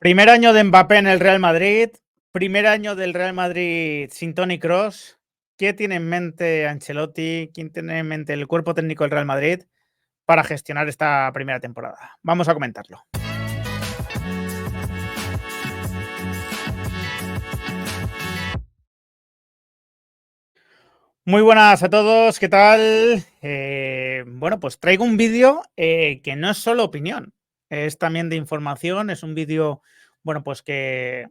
Primer año de Mbappé en el Real Madrid, primer año del Real Madrid sin Toni Kroos. ¿Qué tiene en mente Ancelotti? ¿Quién tiene en mente el cuerpo técnico del Real Madrid para gestionar esta primera temporada? Vamos a comentarlo. Muy buenas a todos, ¿qué tal? Bueno, pues traigo un vídeo que no es solo opinión, es también de información, es un vídeo, bueno, pues que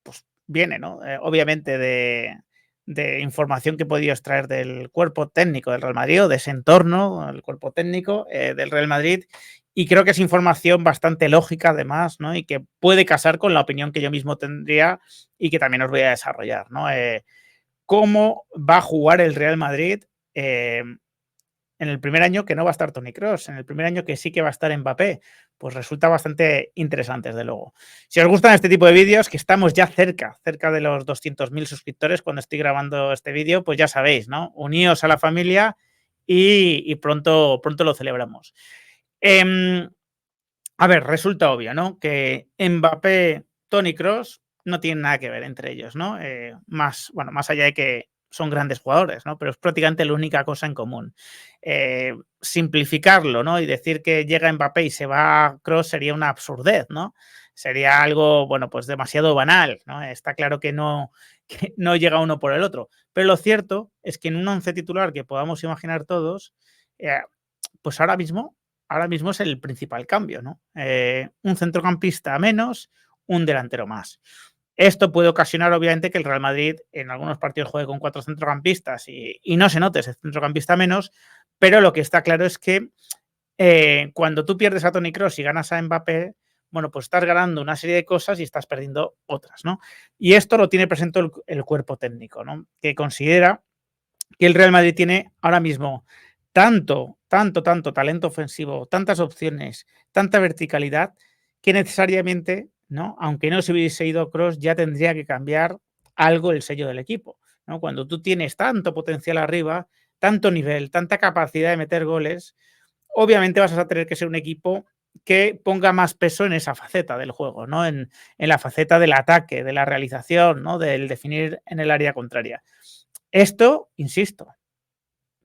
pues viene, ¿no? Obviamente de información que he podido extraer del cuerpo técnico del Real Madrid o de ese entorno, el cuerpo técnico del Real Madrid. Y creo que es información bastante lógica, además, ¿no? Y que puede casar con la opinión que yo mismo tendría y que también os voy a desarrollar, ¿no? ¿Cómo va a jugar el Real Madrid en el primer año que no va a estar Toni Kroos, en el primer año que sí que va a estar Mbappé? Pues resulta bastante interesante, desde luego. Si os gustan este tipo de vídeos, que estamos ya cerca de los 200.000 suscriptores cuando estoy grabando este vídeo, pues ya sabéis, ¿no? Uníos a la familia y pronto lo celebramos. Em, a ver, resulta obvio, ¿no? Que Mbappé, Toni Kroos no tienen nada que ver entre ellos, ¿no? Más allá de que son grandes jugadores, ¿no? Pero es prácticamente la única cosa en común. Simplificarlo, ¿no? Y decir que llega Mbappé y se va Kroos sería una absurdez, ¿no? Sería algo, bueno, pues demasiado banal, ¿no? Está claro que no llega uno por el otro. Pero lo cierto es que en un once titular que podamos imaginar todos, eh, pues ahora mismo es el principal cambio, ¿no? Un centrocampista menos, un delantero más. Esto puede ocasionar, obviamente, que el Real Madrid en algunos partidos juegue con 4 centrocampistas y no se note ese centrocampista menos, pero lo que está claro es que cuando tú pierdes a Toni Kroos y ganas a Mbappé, bueno, pues estás ganando una serie de cosas y estás perdiendo otras, ¿no? Y esto lo tiene presente el cuerpo técnico, ¿no? Que considera que el Real Madrid tiene ahora mismo tanto talento ofensivo, tantas opciones, tanta verticalidad, que necesariamente, ¿no? Aunque no se hubiese ido Kroos, ya tendría que cambiar algo el sello del equipo, ¿no? Cuando tú tienes tanto potencial arriba, tanto nivel, tanta capacidad de meter goles, obviamente vas a tener que ser un equipo que ponga más peso en esa faceta del juego, ¿no? En la faceta del ataque, de la realización, ¿no? Del definir en el área contraria. Esto, insisto,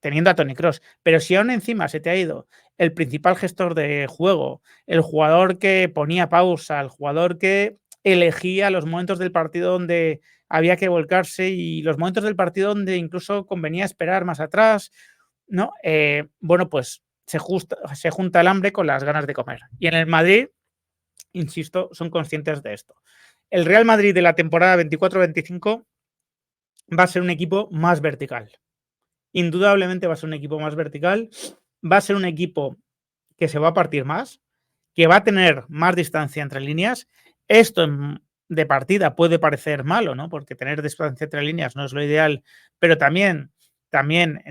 teniendo a Toni Kroos, pero si aún encima se te ha ido el principal gestor de juego, el jugador que ponía pausa, el jugador que elegía los momentos del partido donde había que volcarse y los momentos del partido donde incluso convenía esperar más atrás, ¿no? Bueno, pues se junta el hambre con las ganas de comer. Y en el Madrid, insisto, son conscientes de esto. El Real Madrid de la temporada 24-25 va a ser un equipo más vertical. Indudablemente va a ser un equipo más vertical, va a ser un equipo que se va a partir más, que va a tener más distancia entre líneas. Esto de partida puede parecer malo, ¿no? Porque tener distancia entre líneas no es lo ideal, pero también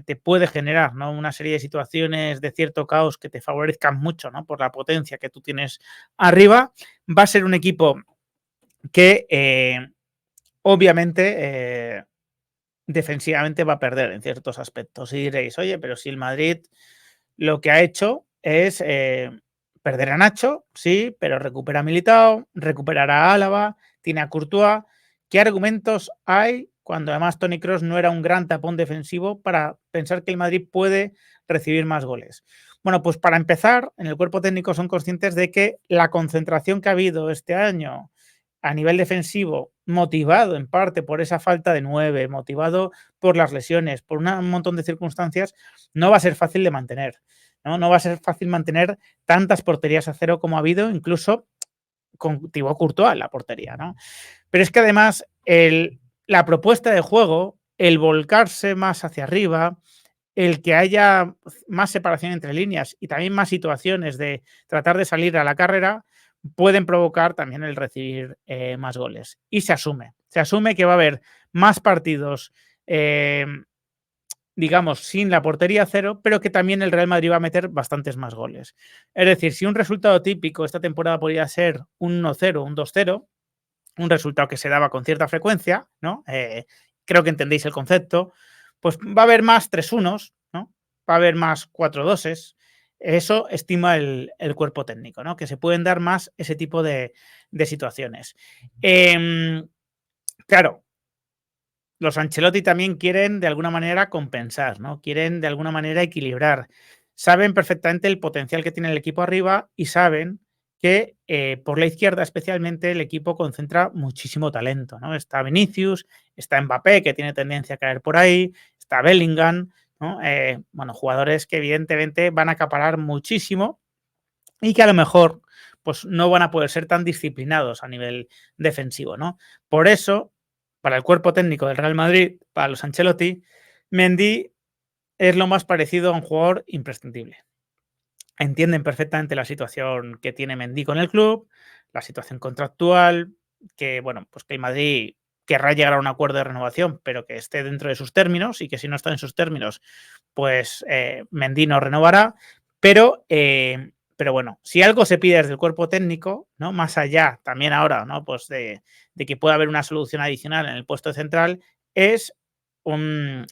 te puede generar, ¿no? Una serie de situaciones de cierto caos que te favorezcan mucho, ¿no? Por la potencia que tú tienes arriba. Va a ser un equipo que obviamente defensivamente va a perder en ciertos aspectos. Y diréis, oye, pero si el Madrid lo que ha hecho es perder a Nacho, sí, pero recupera a Militao, recuperará a Álava, tiene a Courtois. ¿Qué argumentos hay cuando además Toni Kroos no era un gran tapón defensivo para pensar que el Madrid puede recibir más goles? Bueno, pues para empezar, en el cuerpo técnico son conscientes de que la concentración que ha habido este año a nivel defensivo, motivado en parte por esa falta de 9, motivado por las lesiones, por un montón de circunstancias, no va a ser fácil de mantener. No va a ser fácil mantener tantas porterías a cero como ha habido, incluso con Thibaut Courtois en la portería, ¿no? Pero es que además la propuesta de juego, el volcarse más hacia arriba, el que haya más separación entre líneas y también más situaciones de tratar de salir a la carrera, pueden provocar también el recibir más goles. Y se asume que va a haber más partidos, eh, digamos, sin la portería cero, pero que también el Real Madrid va a meter bastantes más goles. Es decir, si un resultado típico esta temporada podría ser un 1-0, un 2-0, un resultado que se daba con cierta frecuencia, ¿no? Creo que entendéis el concepto, pues va a haber más 3-1, ¿no? Va a haber más 4-2, Eso estima el cuerpo técnico, ¿no? Que se pueden dar más ese tipo de situaciones. Claro, los Ancelotti también quieren de alguna manera compensar, ¿no? Quieren de alguna manera equilibrar. Saben perfectamente el potencial que tiene el equipo arriba y saben que por la izquierda especialmente el equipo concentra muchísimo talento, ¿no? Está Vinicius, está Mbappé, que tiene tendencia a caer por ahí, está Bellingham, ¿no? Bueno, jugadores que evidentemente van a acaparar muchísimo y que a lo mejor pues no van a poder ser tan disciplinados a nivel defensivo, ¿no? Por eso, para el cuerpo técnico del Real Madrid, para los Ancelotti, Mendy es lo más parecido a un jugador imprescindible. Entienden perfectamente la situación que tiene Mendy con el club, la situación contractual, que bueno, pues que el Madrid querrá llegar a un acuerdo de renovación, pero que esté dentro de sus términos y que si no está en sus términos, pues Mendy no renovará. Pero bueno, si algo se pide desde el cuerpo técnico, ¿no? Más allá también ahora, ¿no? Pues de que pueda haber una solución adicional en el puesto central, es,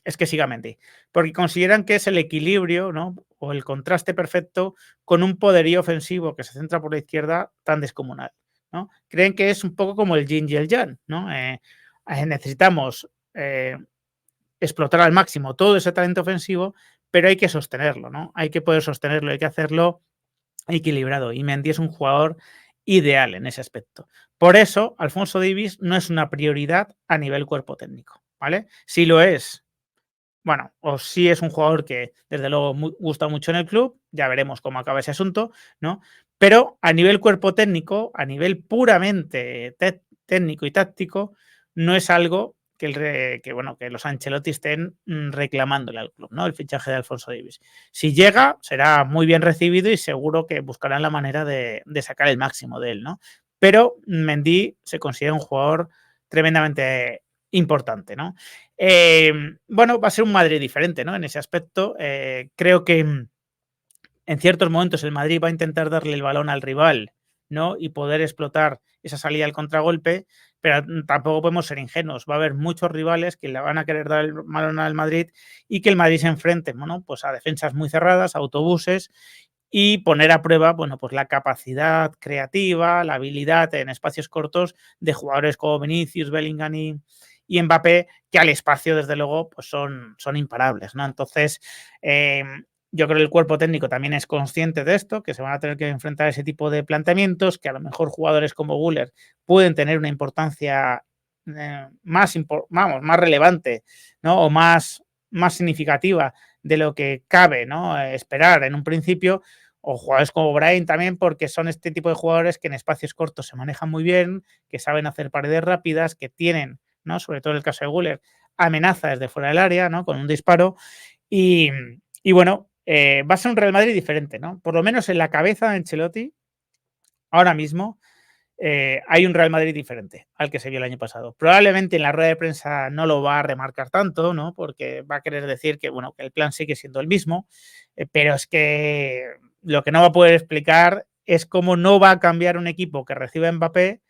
es que siga Mendy. Porque consideran que es el equilibrio, ¿no? O el contraste perfecto con un poderío ofensivo que se centra por la izquierda tan descomunal, ¿no? Creen que es un poco como el yin y el yang, ¿no? Necesitamos explotar al máximo todo ese talento ofensivo, pero hay que sostenerlo, ¿no? Hay que poder sostenerlo, hay que hacerlo equilibrado. Y Mendy es un jugador ideal en ese aspecto. Por eso, Alfonso Davies no es una prioridad a nivel cuerpo técnico, ¿vale? Si lo es, bueno, o si es un jugador que desde luego gusta mucho en el club, ya veremos cómo acaba ese asunto, ¿no? Pero a nivel cuerpo técnico, a nivel puramente técnico y táctico, no es algo bueno, que los Ancelotti estén reclamándole al club, ¿no? El fichaje de Alfonso Davies. Si llega, será muy bien recibido y seguro que buscarán la manera de sacar el máximo de él, ¿no? Pero Mendy se considera un jugador tremendamente importante, ¿no? Bueno, va a ser un Madrid diferente, ¿no? En ese aspecto, creo que en ciertos momentos el Madrid va a intentar darle el balón al rival, ¿no? Y poder explotar esa salida al contragolpe, pero tampoco podemos ser ingenuos. Va a haber muchos rivales que le van a querer dar el balón al Madrid y que el Madrid se enfrente, bueno, pues a defensas muy cerradas, a autobuses y poner a prueba, bueno, pues la capacidad creativa, la habilidad en espacios cortos de jugadores como Vinicius, Bellingham y Mbappé, que al espacio, desde luego, pues son imparables, ¿no? Entonces, yo creo que el cuerpo técnico también es consciente de esto, que se van a tener que enfrentar a ese tipo de planteamientos, que a lo mejor jugadores como Güler pueden tener una importancia más relevante, ¿no? O más significativa de lo que cabe, ¿no? Esperar en un principio, o jugadores como Brahim también, porque son este tipo de jugadores que en espacios cortos se manejan muy bien, que saben hacer paredes rápidas, que tienen, ¿no? Sobre todo en el caso de Güler, amenaza desde fuera del área, ¿no? Con un disparo. Y, y bueno, va a ser un Real Madrid diferente, ¿no? Por lo menos en la cabeza de Ancelotti, ahora mismo, hay un Real Madrid diferente al que se vio el año pasado. Probablemente en la rueda de prensa no lo va a remarcar tanto, ¿no? Porque va a querer decir que, bueno, que el plan sigue siendo el mismo, pero es que lo que no va a poder explicar es cómo no va a cambiar un equipo que recibe a Mbappé,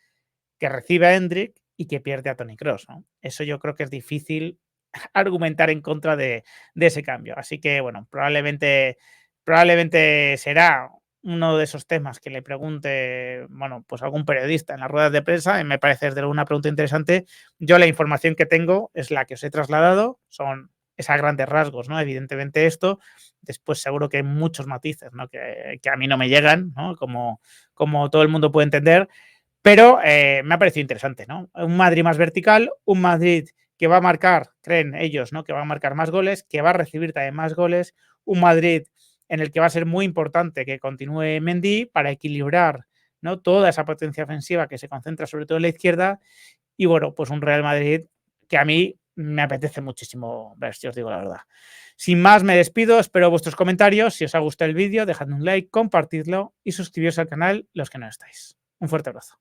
que recibe a Endrick y que pierde a Toni Kroos, ¿no? Eso yo creo que es difícil argumentar en contra de ese cambio. Así que, bueno, probablemente será uno de esos temas que le pregunte, bueno, pues algún periodista en las ruedas de prensa, y me parece desde luego una pregunta interesante. Yo la información que tengo es la que os he trasladado, son esos grandes rasgos, ¿no? Evidentemente esto, después seguro que hay muchos matices, ¿no? Que a mí no me llegan, ¿no? Como todo el mundo puede entender, pero me ha parecido interesante, ¿no? Un Madrid más vertical, un Madrid que va a marcar, creen ellos, ¿no? Que va a marcar más goles, que va a recibir también más goles, un Madrid en el que va a ser muy importante que continúe Mendy para equilibrar, ¿no? Toda esa potencia ofensiva que se concentra sobre todo en la izquierda y bueno, pues un Real Madrid que a mí me apetece muchísimo ver, si os digo la verdad. Sin más, me despido, espero vuestros comentarios. Si os ha gustado el vídeo, dejadme un like, compartidlo y suscribiros al canal los que no estáis. Un fuerte abrazo.